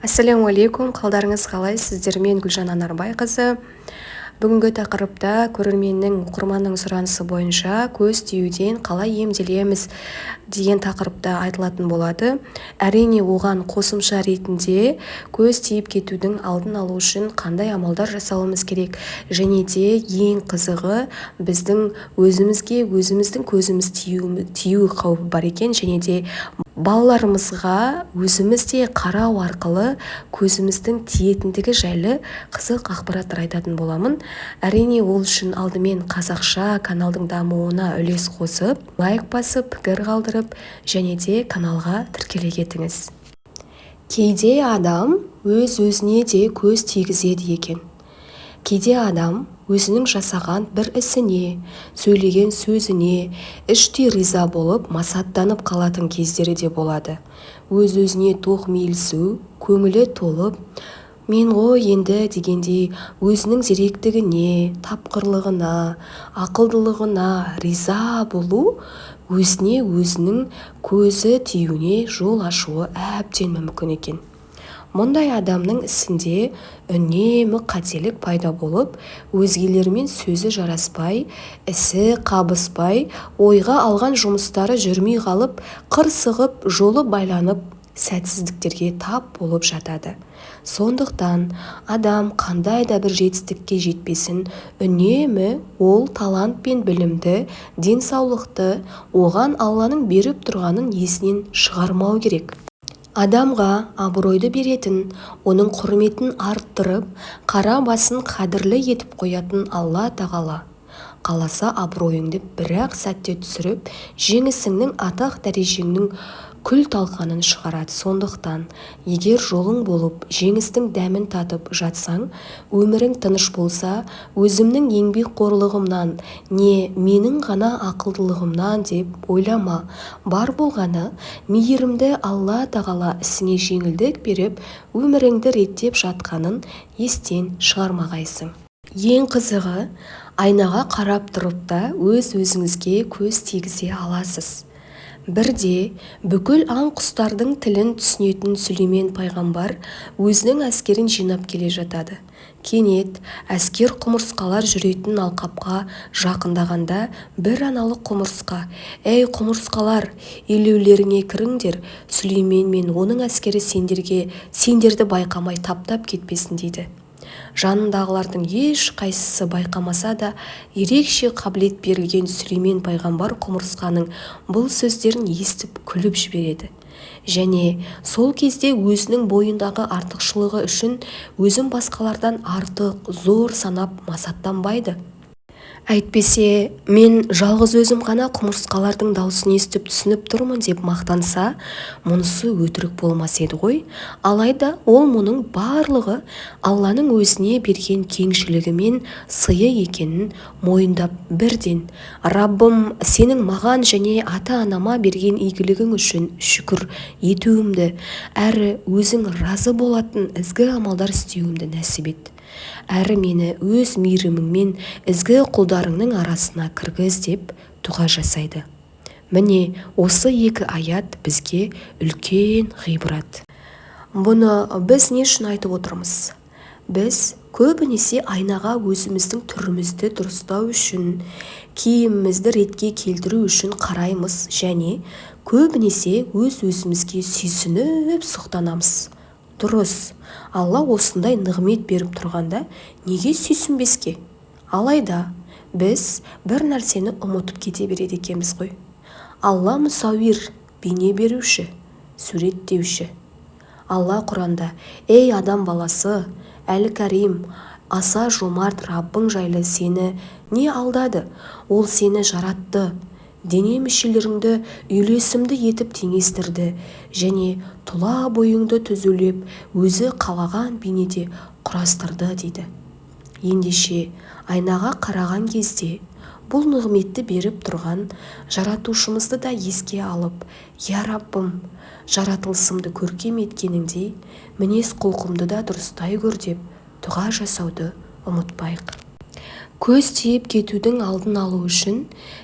Ассалаумағалейкум, қалдарыңыз қалай? Сіздермен Гүлжан Анарбайқызы. Бүгінгі тақырыпта көрерменнің, оқырманның сұранысы бойынша көз тиюден қалай емделеміз деген тақырыпта айтылатын болады. Әрине, оған қосымша ретінде көз тиіп кетудің алдын алу үшін қандай амалдар жасауымыз керек, және де ең қызығы біздің өзіміздің көзіміз тию қаупі бар екен, және де балаларымызға өзімізде қарау арқылы көзіміздің тиетіндігі жайлы қызық ақпараттар айтатын боламын. Әрине, ол үшін алдымен қазақша каналдың дамуына үлес қосып, лайк басып, пікір қалдырып, және де каналға тіркеле кетіңіз. Кейде адам өз-өзіне де көз тигізеді екен. Кейде адам өзінің жасаған бір ісіне, сөйлеген сөзіне іштей риза болып, масаттанып қалатын кездері де болады. Өз-өзіне тоқмейілсу, көңілі толып, мен ғой енді дегендей өзінің зеректігіне, тапқырлығына, ақылдылығына риза болу өзінің көзі тиюіне жол ашуы әбден мүмкін екен. Мұндай адамның ісінде үнемі қателік пайда болып, өзгелермен сөзі жараспай, ісі қабыспай, ойға алған жұмыстары жүрмей қалып, қырсығып, жолы байланып, сәтсіздіктерге тап болып жатады. Сондықтан адам қандай да бір жетістікке жетпесін, үнемі ол талант пен білімді, денсаулықты оған Алланың беріп тұрғанын есінен шығармау керек. Адамға абыройды беретін, оның құрметін арттырып, қара басын қадірлі етіп қоятын Алла тағала қаласа абыройыңды бір-ақ сәтте түсіріп, жеңісіңнің, атақ дәрежеңнің күл-талқанын шығарады. Сондықтан, егер жолың болып, жеңістің дәмін татып жатсаң, өмірің тыныш болса, өзімнің еңбекқорлығымнан, не менің ғана ақылдылығымнан деп ойлама. Бар болғаны, мейірімді Алла тағала ісіңе жеңілдік беріп, өміріңді реттеп жатқанын естен шығармағайсың. Ең қызығы, айнаға қарап тұрып та өз-өзіңізге көз тигізе аласыз. Бірде бүкіл аң-құстардың тілін түсінетін Сүлеймен пайғамбар өзінің әскерін жинап келе жатады. Кенет әскер құмырсқалар жүретін алқапқа жақындағанда бір аналық құмырсқа: «Ей құмырсқалар, илеулеріңе кіріңдер, Сүлеймен мен оның әскері сендерді байқамай таптап кетпесін» дейді. Жанындағылардың ешқайсысы байқамаса да, ерекше қабілет берілген Сүлеймен пайғамбар құмырсқаның бұл сөздерін естіп күліп жібереді. Және сол кезде өзінің бойындағы артықшылығы үшін өзін басқалардан артық, зор санап масаттанбайды. Әйтпесе, мен жалғыз өзім ғана құмырсқалардың даусын естіп түсініп тұрмын деп мақтанса, мұнысы өтірік болмас еді ғой. Алайда ол мұның барлығы Алланың өзіне берген кеңшілігі мен сыйы екенін мойындап бірден: «Раббым, сенің маған және ата-анама берген игілігің үшін шүкір етуімді, әрі өзің разы болатын ізгі амалдар істеуімді нәсіп ет. Әрі мені өз мейіріміңмен ізгі құлдарыңның арасына кіргіз» деп дұға жасайды. Міне осы екі аят бізге үлкен ғибрат. Бұны біз не үшін айтып отырмыз? Біз көбінесе айнаға өзіміздің түрімізді дұрыстау үшін, киімімізді ретке келтіру үшін қараймыз, және көбінесе өз-өзімізге сүйсініп сұқтанамыз. Дұрыс, Алла осындай нығмет беріп тұрғанда неге сүйсінбеске? Алайда біз бір нәрсені ұмытып кете береді екенбіз ғой. Алла мұсауир, бейне беруші, суреттеуші. Алла Құранда: «Ей адам баласы, Әл-Кәрим, аса жомарт Раббың жайлы сені не алдады? Ол сені жаратты, дене мүшелеріңді үйлесімді етіп теңестірді, және тұла бойыңды түзулеп, өзі қалаған бейнеде құрастырды» дейді. Ендеше айнаға қараған кезде бұл нығметті беріп тұрған жаратушымызды да еске алып: «Я Раббым, жаратылысымды көркем еткеніңдей, мінез құлқымды да дұрыстай көр» деп дұға жасауды ұмытпайық. Көз тиіп кетудің алдын алу үшін,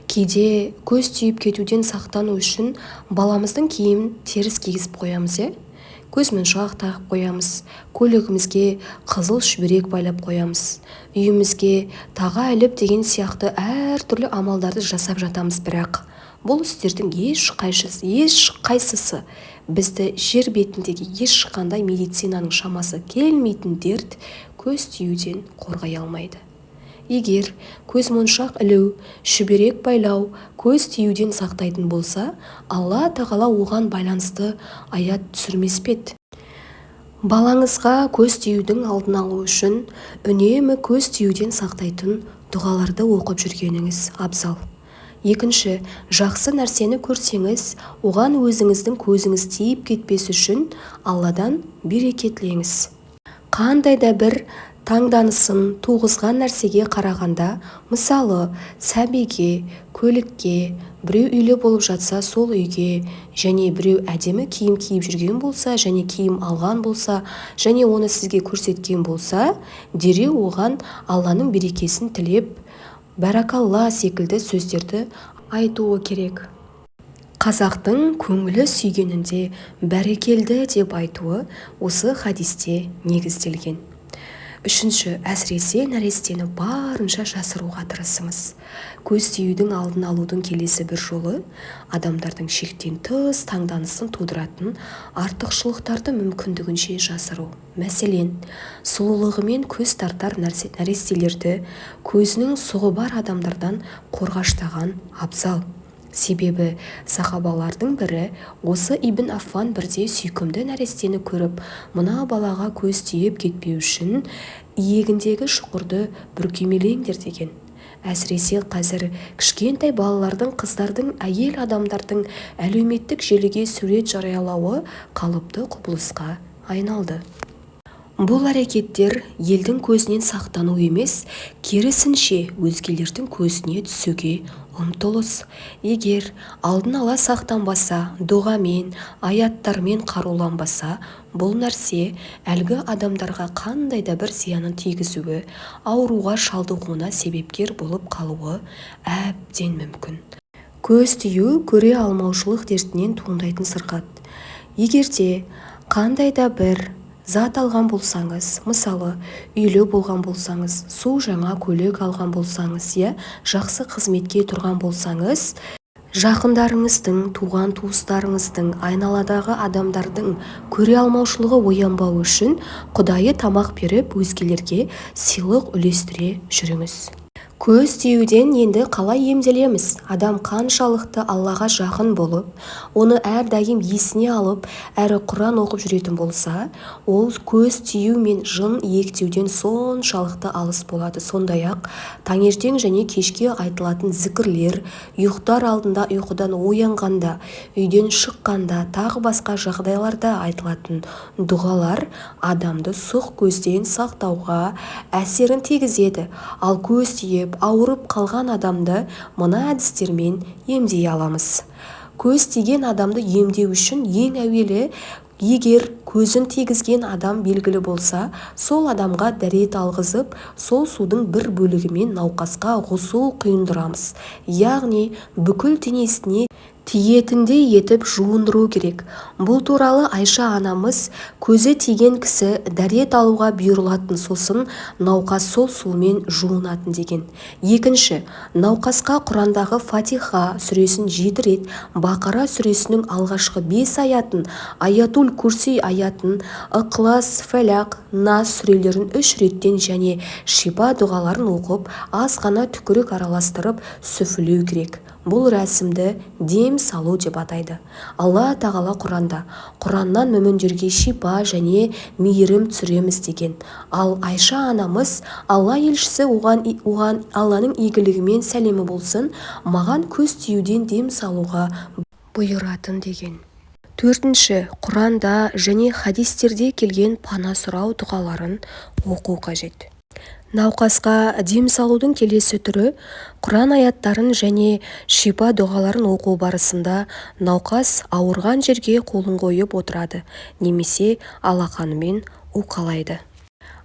кейде көз тиіп кетуден сақтану үшін баламыздың киімін теріс кигізіп қоямыз. көзмоншақ тағып қоямыз, көлігімізге қызыл шүберек байлап қоямыз, үйімізге таға іліп деген сияқты әртүрлі амалдарды жасап жатамыз. Бірақ бұл істердің ешқайсысы бізді жер бетіндегі ешқандай медицинаның шамасы келмейтін дерт көз тиюден қорғай алмайды. Егер көзмоншақ ілу, шүберек байлау көз тиюден сақтайтын болса, Алла тағала оған байланысты аят түсірмес пе еді? Балаңызға көз тиюдің алдын алу үшін үнемі көз тиюден сақтайтын дұғаларды оқып жүргеніңіз абзал. Екінші, жақсы нәрсені көрсеңіз, оған өзіңіздің көзіңіз тиіп кетпес үшін Алладан береке тілеңіз. Қандай да бір таңданысын туғызған нәрсеге қарағанда, мысалы, сәбиге, көлікке, біреу үйлі болып жатса сол үйге, және біреу әдемі киім киіп жүрген болса, және киім алған болса, және оны сізге көрсеткен болса, дереу оған Алланың берекесін тілеп, бәракалла секілді сөздерді айтуы керек. Қазақтың көңілі сүйгенінде бәрекелді деп айтуы осы хадисте негізделген. Үшінші, әсіресе нәрестені барынша жасыруға тырысыңыз. Көз тиюдің алдын алудың келесі бір жолы адамдардың шектен тыс таңданысын тудыратын артықшылықтарды мүмкіндігінше жасыру. Мәселен, сұлулығымен көз тартар нәрестелерді көзінің сұғы бар адамдардан қорғаштаған абзал. Себебі сахабалардың бірі осы Ибн Аффан бірде сүйкімді нәрестені көріп, мына балаға көз тиіп кетпеу үшін иегіндегі шұқырды бүркемелеңдер деген. Әсіресе қазір кішкентай балалардың, қыздардың, әйел адамдардың әлеуметтік желіге сурет жариялауы қалыпты құбылысқа айналды. Бұл әрекеттер елдің көзінен сақтану емес, керісінше өзгелердің көзіне түсуге ұмтылыс. Егер алдын ала сақтанбаса, дұғамен, аяттармен қаруланбаса, бұл нәрсе әлгі адамдарға қандай да бір зиянын тигізуі, ауруға шалдығуына себепкер болып қалуы әбден мүмкін. Көз тию көре алмаушылық дертінен туындайтын сырқат. Егерде қандай да бір зат алған болсаңыз, мысалы, үйлі болған болсаңыз, су жаңа көлік алған болсаңыз, жақсы қызметке тұрған болсаңыз, жақындарыңыздың, туған туыстарыңыздың, айналадағы адамдардың көре алмаушылығы оянбау үшін Құдайы тамақ беріп, өзгелерге сыйлық үлестіре жүріңіз. Көз тиюден енді қалай емделеміз? Адам қаншалықты Аллаға жақын болып, оны әрдайым есіне алып, әрі Құран оқып жүретін болса, ол көз тию мен жын иектеуден соншалықты алыс болады. Сондай-ақ таңертең және кешке айтылатын зікірлер, ұйықтар алдында, ұйқыдан оянғанда, үйден шыққанда, тағы басқа жағдайларда айтылатын дұғалар адамды сұқ көзден сақтауға әсерін тигізеді. Ал көз тиіп ауырып қалған адамды мына әдістермен емдей аламыз. Көз тиген адамды емдеу үшін ең әуелі, егер көзін тигізген адам белгілі болса, сол адамға дәрет алғызып, сол судың бір бөлігімен науқасқа ғұсыл құйындырамыз. Яғни бүкіл денесіне тиетіндей етіп жуындыру керек. Бұл туралы Айша анамыз көзі тиген кісі дәрет алуға бұйырылатын, сосын науқас сол сумен жуынатын деген. Екінші, науқасқа Құрандағы Фатиха сүресін 7 рет, Бақара сүресінің алғашқы 5 аятын, Аятул Курси аятын, Иқлас, Фәлақ, Нас сүрелерін 3 реттен және шипа дұғаларын оқып, аз ғана түкірік араластырып сүфілеу керек. Бұл рәсімді дем салу деп атайды. Алла тағала Құранда, Құраннан мүміндерге шипа және мейірім түсіреміз деген. Ал Айша анамыз, Алла елшісі оған Алланың игілігімен сәлемі болсын, маған көз тиюден дем салуға бұйыратын деген. Төртінші, Құранда және хадистерде келген пана сұрау дұғаларын оқу қажет. Науқасқа дем салудың келесі түрі, Құран аяттарын және шипа дұғаларын оқу барысында науқас ауырған жерге қолын қойып отырады, немесе алақанымен уқалайды.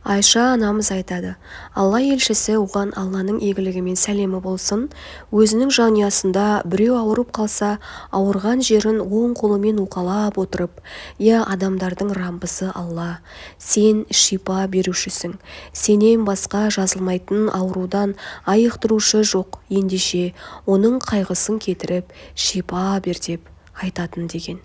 Айша анамыз айтады, алла елшісі оған Алланың игілігімен сәлемі болсын, өзінің жанұясында біреу ауырып қалса, ауырған жерін оң қолымен уқалап отырып, иә, адамдардың Раббысы Алла, сен шипа берушісің, сенен басқа жазылмайтын аурудан айықтырушы жоқ, ендеше оның қайғысын кетіріп шипа бер деп айтатын деген.